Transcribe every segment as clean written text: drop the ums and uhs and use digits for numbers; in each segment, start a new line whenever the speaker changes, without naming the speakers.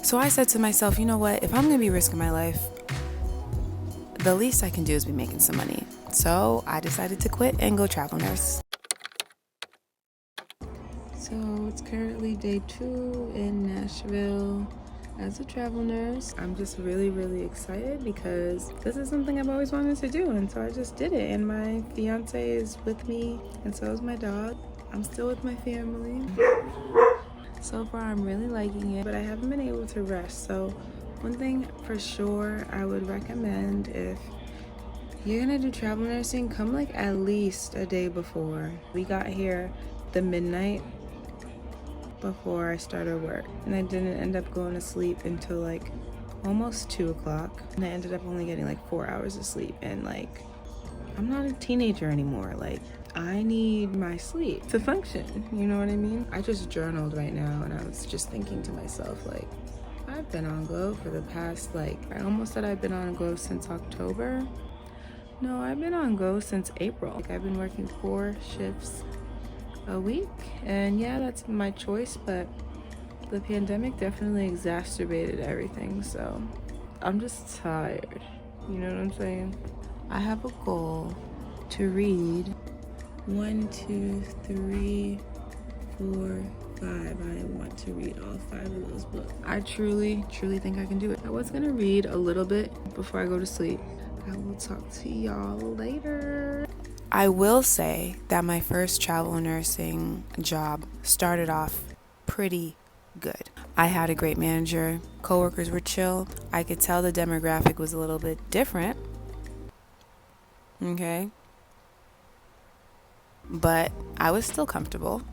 So I said to myself, you know what? If I'm going to be risking my life, the least I can do is be making some money. So I decided to quit and go travel nurse. So it's currently day 2 in Nashville as a travel nurse. I'm just really, really excited because this is something I've always wanted to do, and so I just did it. And my fiance is with me, and so is my dog. I'm still with my family. So far, I'm really liking it, but I haven't been able to rest. So one thing for sure I would recommend, if you're gonna do travel nursing, come like at least a day before. We got here the midnight before I started work, and I didn't end up going to sleep until like almost 2 o'clock, and I ended up only getting like 4 hours of sleep. And like, I'm not a teenager anymore. Like, I need my sleep to function, you know what I mean? I just journaled right now, and I was just thinking to myself, like, I've been on Glow for the past, like, I almost said I've been on Glow since October. No, I've been on Glow since April. Like, I've been working 4 shifts a week, and yeah, that's my choice, but the pandemic definitely exacerbated everything, so I'm just tired, you know what I'm saying? I have a goal to read 1, 2, 3, 4, 5. I want to read all 5 of those books. I truly think I can do it. I was gonna read a little bit before I go to sleep. I will talk to y'all later. I will say that my first travel nursing job started off pretty good. I had a great manager. Coworkers were chill. I could tell the demographic was a little bit different. Okay. But I was still comfortable.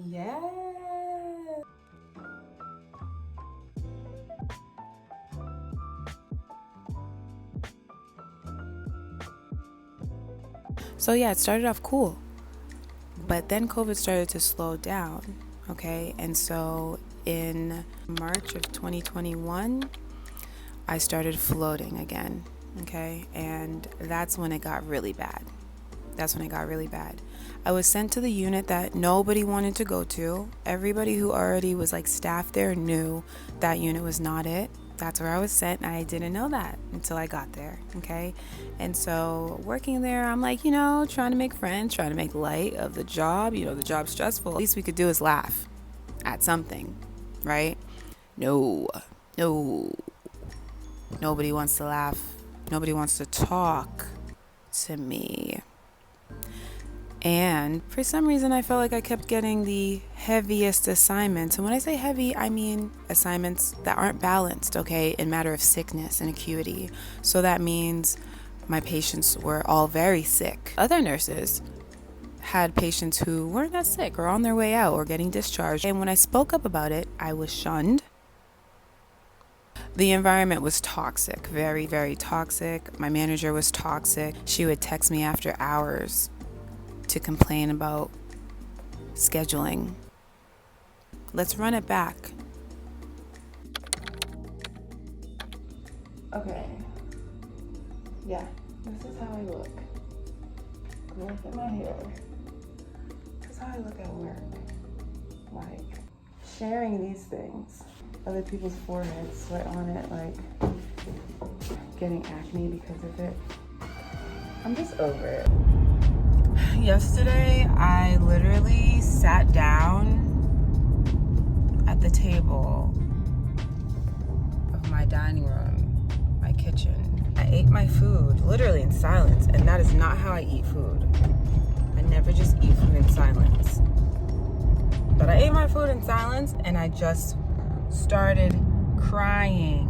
Yeah. So yeah, it started off cool. But then COVID started to slow down, okay? And so in March of 2021, I started floating again, okay? And that's when it got really bad. I was sent to the unit that nobody wanted to go to. Everybody who already was like staff there knew that unit was not it. That's where I was sent, and I didn't know that until I got there, okay? And so working there, I'm like, trying to make friends, trying to make light of the job. The job's stressful. At least we could do is laugh at something, right? No. Nobody wants to laugh. Nobody wants to talk to me. And for some reason, I felt like I kept getting the heaviest assignments. And when I say heavy, I mean assignments that aren't balanced, okay, in matter of sickness and acuity. So that means my patients were all very sick. Other nurses had patients who weren't that sick or on their way out or getting discharged. And when I spoke up about it, I was shunned. The environment was toxic, very, very toxic. My manager was toxic. She would text me after hours to complain about scheduling. Let's run it back. Okay. Yeah, this is how I look. Look at my hair. This is how I look at work. Like, sharing these things. Other people's foreheads, sweat on it, like getting acne because of it. I'm just over it. Yesterday, I literally sat down at the table of my dining room, my kitchen. I ate my food literally in silence, and that is not how I eat food. I never just eat food in silence. But I ate my food in silence, and I just started crying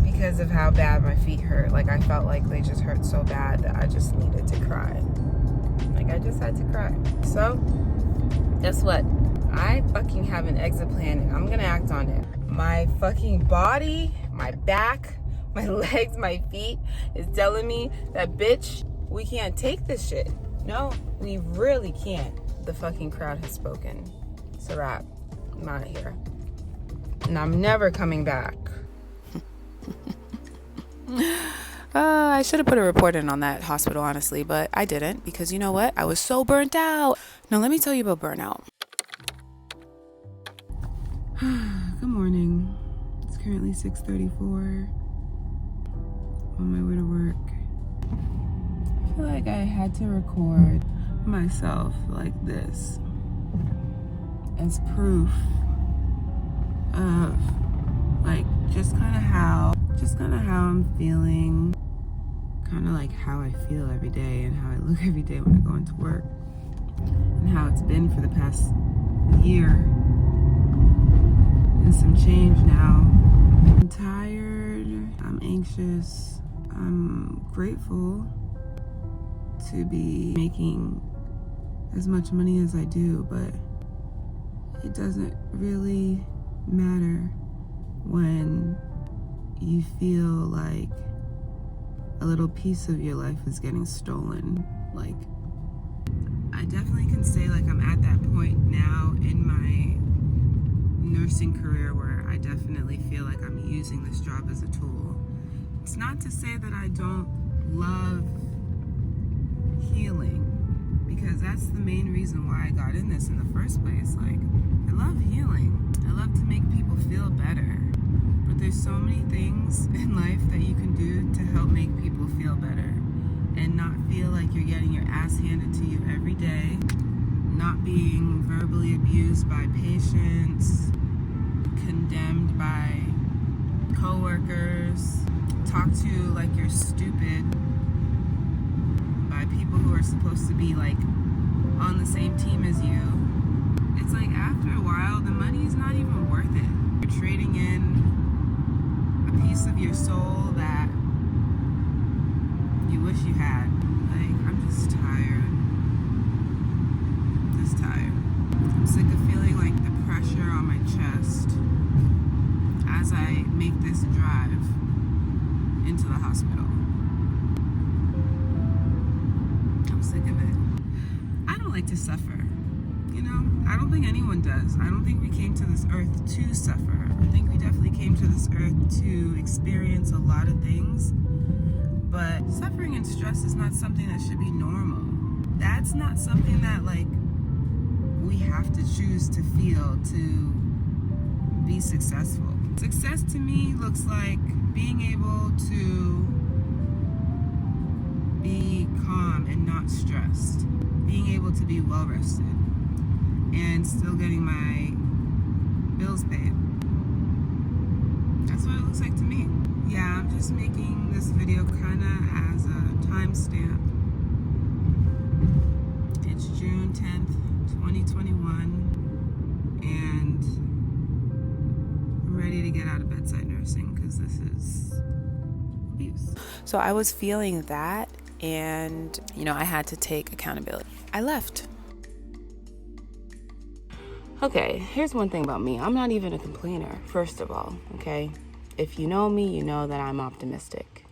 because of how bad my feet hurt. Like, I felt like they just hurt so bad that I just needed to cry. Like, I just had to cry. So, guess what? I fucking have an exit plan, and I'm gonna act on it. My fucking body, my back, my legs, my feet is telling me that, bitch, we can't take this shit. No, we really can't. The fucking crowd has spoken. It's a wrap. I'm out of here. And I'm never coming back. I should have put a report in on that hospital, honestly, but I didn't because you know what? I was so burnt out. Now, let me tell you about burnout. Good morning. It's currently 6:34. On my way to work. I feel like I had to record myself like this as proof of like just kind of how I'm feeling, kind of like how I feel every day and how I look every day when I go into work, and how it's been for the past year and some change now. I'm tired, I'm anxious, I'm grateful to be making as much money as I do, but it doesn't really matter when you feel like a little piece of your life is getting stolen. Like, I definitely can say like I'm at that point now in my nursing career where I definitely feel like I'm using this job as a tool. It's not to say that I don't love healing, because that's the main reason why I got in this in the first place. Like, I love healing. I love to make people feel better. But there's so many things in life that you can do to help make people feel better and not feel like you're getting your ass handed to you every day, not being verbally abused by patients, condemned by coworkers, talked to like you're stupid by people who are supposed to be like on the same team as you. It's like after a while, the money is not even worth it. You're trading in a piece of your soul that you wish you had. Like, I'm just tired. Just tired. I'm sick of feeling like the pressure on my chest as I make this drive into the hospital. I'm sick of it. I don't like to suffer. You know, I don't think anyone does. I don't think we came to this earth to suffer. I think we definitely came to this earth to experience a lot of things. But suffering and stress is not something that should be normal. That's not something that, like, we have to choose to feel to be successful. Success to me looks like being able to be calm and not stressed. Being able to be well rested and still getting my bills paid. That's what it looks like to me. Yeah, I'm just making this video kind of as a timestamp. It's June 10th, 2021, and I'm ready to get out of bedside nursing because this is abuse. So I was feeling that, and you know, I had to take accountability. I left. Okay, here's one thing about me. I'm not even a complainer, first of all, okay? If you know me, you know that I'm optimistic.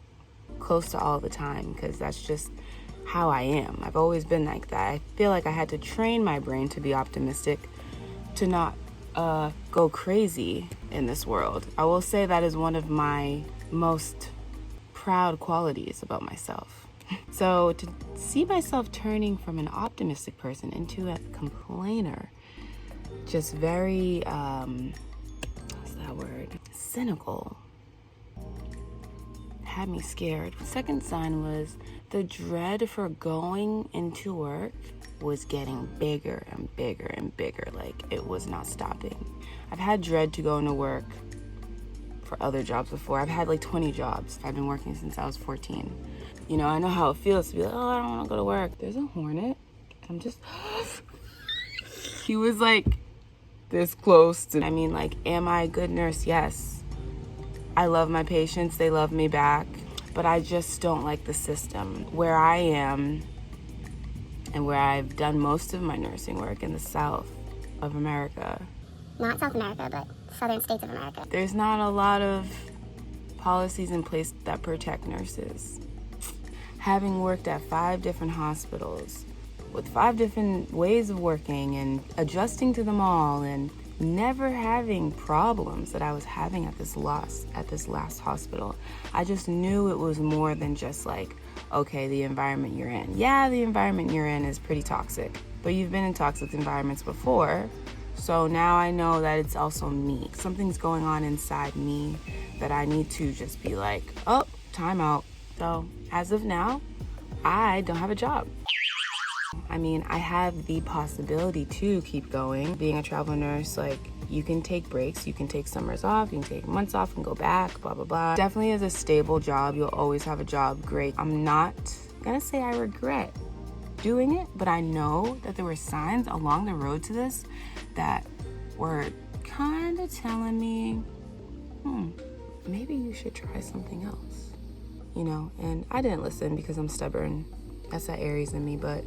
Close to all the time, because that's just how I am. I've always been like that. I feel like I had to train my brain to be optimistic, to not go crazy in this world. I will say that is one of my most proud qualities about myself. So to see myself turning from an optimistic person into a complainer, just very, what's that word? Cynical. Had me scared. Second sign was the dread for going into work was getting bigger and bigger and bigger. Like, it was not stopping. I've had dread to go into work for other jobs before. I've had like 20 jobs. I've been working since I was 14. You know, I know how it feels to be like, oh, I don't want to go to work. There's a hornet. I'm just... He was like this close to... I mean, like, am I a good nurse? Yes. I love my patients. They love me back. But I just don't like the system. Where I am and where I've done most of my nursing work in the South of America.
Not South America, but southern states of America.
There's not a lot of policies in place that protect nurses. Having worked at 5 different hospitals with 5 different ways of working and adjusting to them all and never having problems that I was having at this last hospital. I just knew it was more than just like, okay, the environment you're in. Yeah, the environment you're in is pretty toxic, but you've been in toxic environments before. So now I know that it's also me. Something's going on inside me that I need to just be like, oh, time out. So as of now, I don't have a job. I mean, I have the possibility to keep going. Being a travel nurse, like, you can take breaks, you can take summers off, you can take months off and go back, blah, blah, blah. Definitely is a stable job. You'll always have a job, great. I'm not gonna say I regret doing it, but I know that there were signs along the road to this that were kind of telling me, maybe you should try something else, you know? And I didn't listen because I'm stubborn. That's that Aries in me, but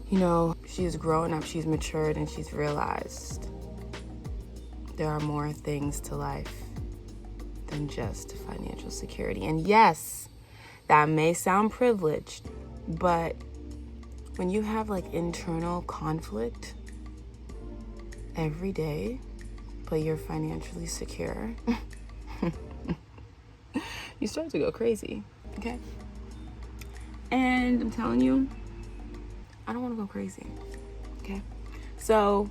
you know, she's grown up, she's matured, and she's realized there are more things to life than just financial security. And yes, that may sound privileged, but when you have like internal conflict every day, but you're financially secure, you start to go crazy, okay? And I'm telling you, I don't want to go crazy, okay? So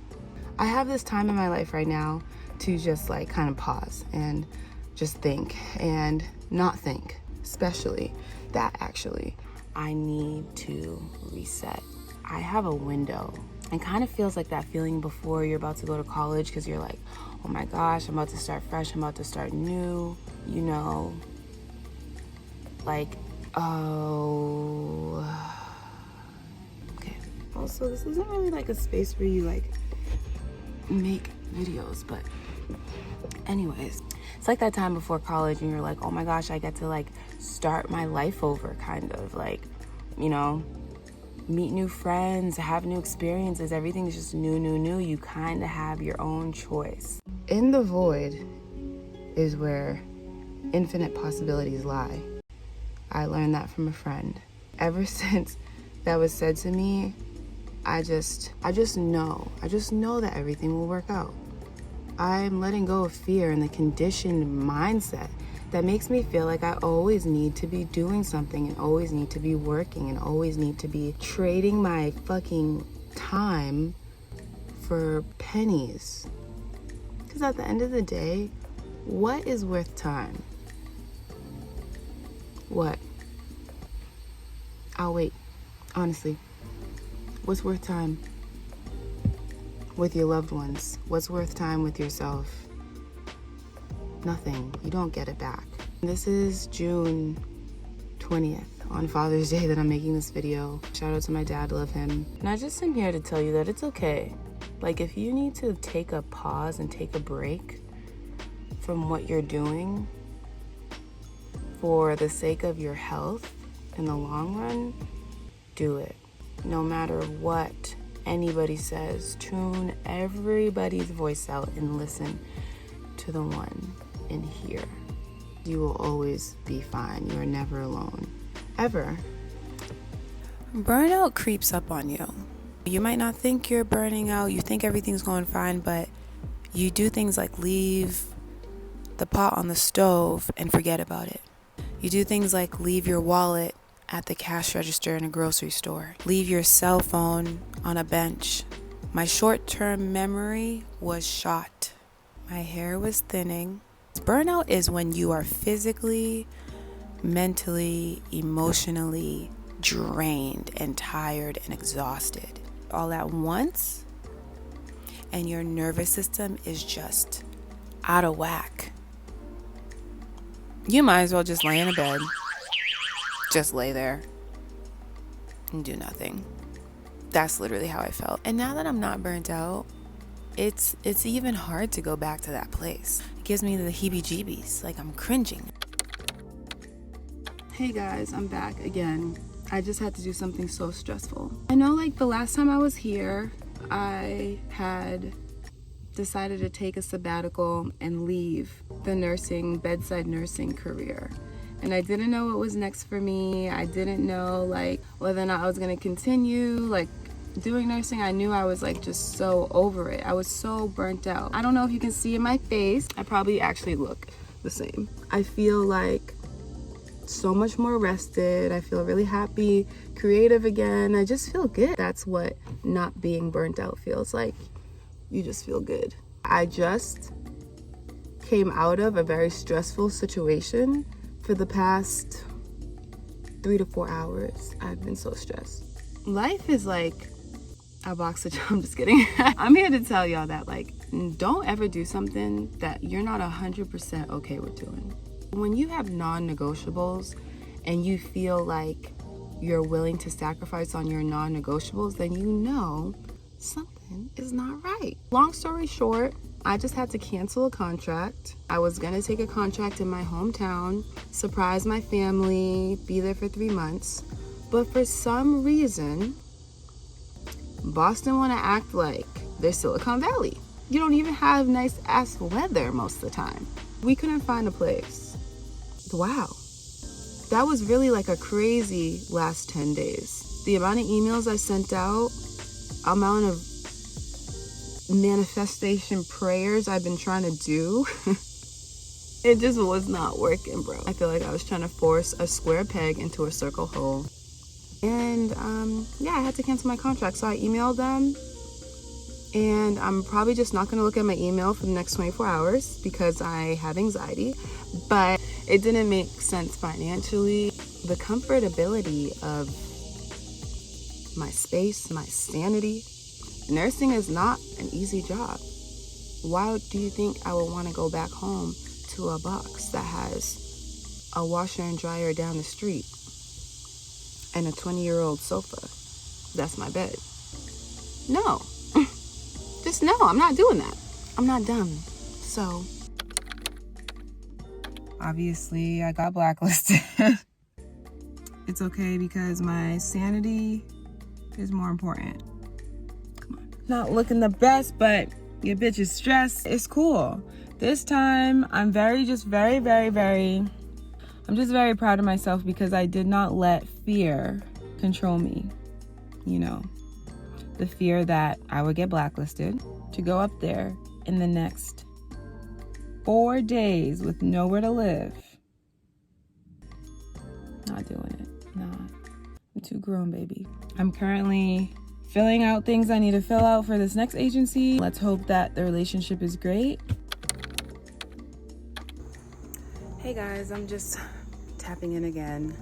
I have this time in my life right now to just like kind of pause and just think and not think, especially that actually I need to reset. I have a window, and kind of feels like that feeling before you're about to go to college, because you're like, oh my gosh, I'm about to start fresh, I'm about to start new, you know, like, oh, okay. Also, this isn't really like a space where you like make videos, but anyways, it's like that time before college and you're like, oh my gosh, I get to like start my life over, kind of like, you know, meet new friends, have new experiences, everything's just new. You kind of have your own choice. In the void is where infinite possibilities lie. I learned that from a friend. Ever since that was said to me, I just know that everything will work out. I'm letting go of fear and the conditioned mindset that makes me feel like I always need to be doing something and always need to be working and always need to be trading my fucking time for pennies. Because at the end of the day, what is worth time? What? I'll wait. Honestly, what's worth time with your loved ones? What's worth time with yourself? Nothing. You don't get it back. This is June 20th, on Father's Day, that I'm making this video. Shout out to my dad, love him. And I just am here to tell you that it's okay. Like, if you need to take a pause and take a break from what you're doing for the sake of your health in the long run, do it. No matter what anybody says, tune everybody's voice out and listen to the one in here. You will always be fine. You are never alone. Ever. Burnout creeps up on you. You might not think you're burning out. You think everything's going fine, but you do things like leave the pot on the stove and forget about it. You do things like leave your wallet at the cash register in a grocery store. Leave your cell phone on a bench. My short-term memory was shot. My hair was thinning. Burnout is when you are physically, mentally, emotionally drained and tired and exhausted all at once, and your nervous system is just out of whack. You might as well just lay in a bed. Just lay there and do nothing. That's literally how I felt. And now that I'm not burnt out, it's even hard to go back to that place. It gives me the heebie-jeebies, like I'm cringing. Hey guys, I'm back again. I just had to do something so stressful. I know, like, the last time I was here, I had decided to take a sabbatical and leave the bedside nursing career. And I didn't know what was next for me. I didn't know, like, whether or not I was gonna continue, like, doing nursing, I knew I was like just so over it. I was so burnt out. I don't know if you can see in my face, I probably actually look the same. I feel like so much more rested. I feel really happy, creative again. I just feel good. That's what not being burnt out feels like. You just feel good. I just came out of a very stressful situation. For the past 3 to 4 hours, I've been so stressed. Life is like a box of I'm just kidding. I'm here to tell y'all that, like, don't ever do something that you're not 100% okay with doing. When you have non-negotiables and you feel like you're willing to sacrifice on your non-negotiables, then you know something is not right. Long story short, I just had to cancel a contract. I was gonna take a contract in my hometown, surprise my family, be there for 3 months. But for some reason, Boston wanna act like they're Silicon Valley. You don't even have nice ass weather most of the time. We couldn't find a place. Wow. That was really like a crazy last 10 days. The amount of emails I sent out, amount of manifestation prayers I've been trying to do, it just was not working, bro. I feel like I was trying to force a square peg into a circle hole. And yeah, I had to cancel my contract. So I emailed them, and I'm probably just not gonna look at my email for the next 24 hours because I have anxiety. But it didn't make sense financially. The comfortability of my space, my sanity. Nursing is not an easy job. Why do you think I would want to go back home to a box that has a washer and dryer down the street and a 20-year-old sofa? That's my bed. No. Just no, I'm not doing that. I'm not dumb. So, obviously, I got blacklisted. It's okay because my sanity is more important. Come on. Not looking the best, but your bitch is stressed. It's cool. This time, I'm just very proud of myself because I did not let fear control me. You know, the fear that I would get blacklisted, to go up there in the next 4 days with nowhere to live. Not doing it. Nah. I'm too grown, baby. I'm currently filling out things I need to fill out for this next agency. Let's hope that the relationship is great. Hey guys, I'm just tapping in again.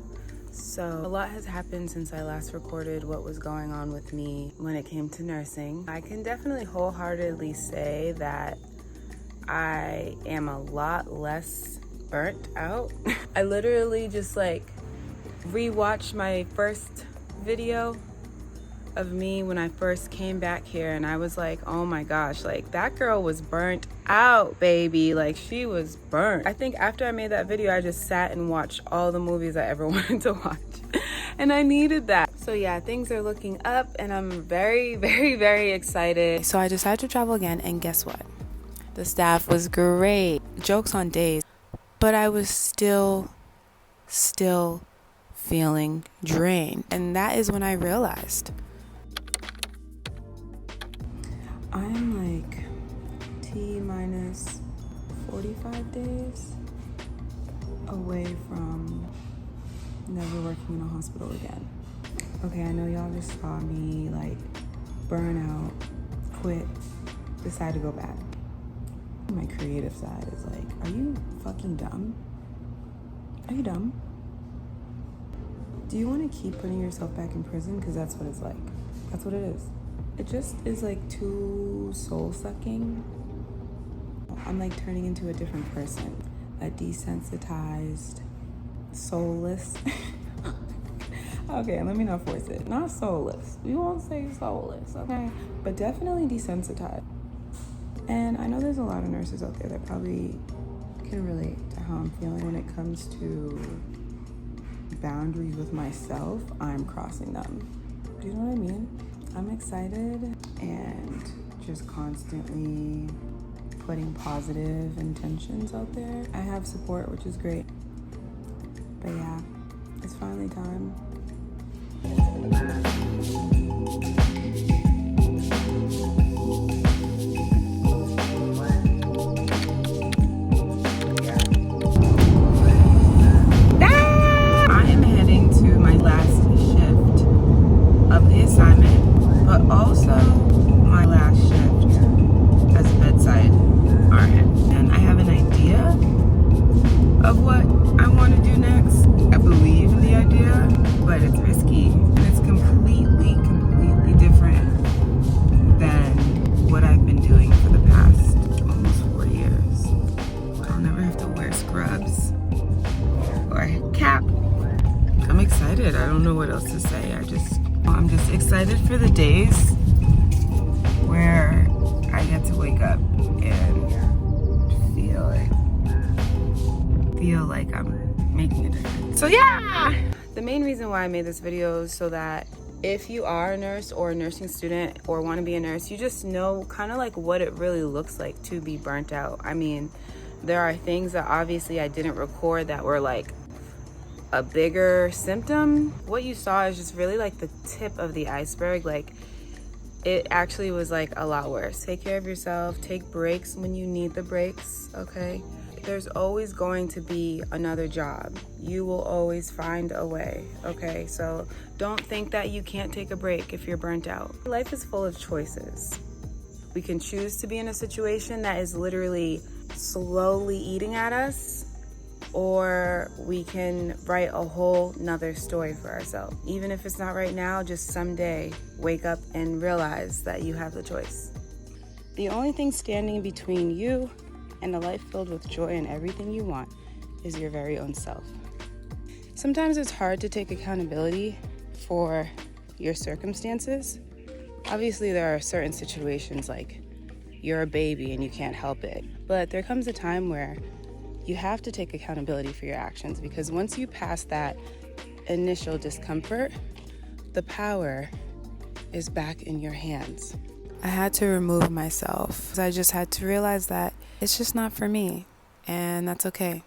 So a lot has happened since I last recorded what was going on with me when it came to nursing. I can definitely wholeheartedly say that I am a lot less burnt out. I literally just like rewatched my first video of me when I first came back here, and I was like, oh my gosh, like that girl was burnt out, baby. Like she was burnt. I think after I made that video, I just sat and watched all the movies I ever wanted to watch. And I needed that. So yeah, things are looking up and I'm very excited. So I decided to travel again, and guess what? The staff was great. Jokes on days. But I was still feeling drained. And that is when I realized I'm like T-minus 45 days away from never working in a hospital again. Okay, I know y'all just saw me like burn out, quit, decide to go back. My creative side is like, are you fucking dumb? Are you dumb? Do you want to keep putting yourself back in prison? Because that's what it's like. That's what it is. It just is like too soul-sucking. I'm like turning into a different person. A desensitized, soulless. Okay, let me not force it. Not soulless. We won't say soulless, okay? But definitely desensitized. And I know there's a lot of nurses out there that probably can relate to how I'm feeling when it comes to boundaries with myself. I'm crossing them. Do you know what I mean? I'm excited and just constantly putting positive intentions out there. I have support, which is great. But yeah, it's finally time. I am heading to my last shift of the assignment, but also my last shift as a bedside RN. And I have an idea of what I want to do next. I believe in the idea, but it's risky. It's completely different than what I've been doing for the past almost 4 years. I'll never have to wear scrubs or a cap. I'm excited. I don't know what else to say. I'm just excited for the days where I get to wake up and feel like I'm making a difference. So yeah! The main reason why I made this video is so that if you are a nurse or a nursing student or want to be a nurse, you just know kind of like what it really looks like to be burnt out. I mean, there are things that obviously I didn't record that were like a bigger symptom. What you saw is just really like the tip of the iceberg. Like, it actually was like a lot worse. Take care of yourself, take breaks when you need the breaks, okay? There's always going to be another job. You will always find a way, okay? So don't think that you can't take a break if you're burnt out. Life is full of choices. We can choose to be in a situation that is literally slowly eating at us, or we can write a whole nother story for ourselves. Even if it's not right now, just someday wake up and realize that you have the choice. The only thing standing between you and a life filled with joy and everything you want is your very own self. Sometimes it's hard to take accountability for your circumstances. Obviously, there are certain situations like you're a baby and you can't help it, but there comes a time where you have to take accountability for your actions, because once you pass that initial discomfort, the power is back in your hands. I had to remove myself. I just had to realize that it's just not for me, and that's okay.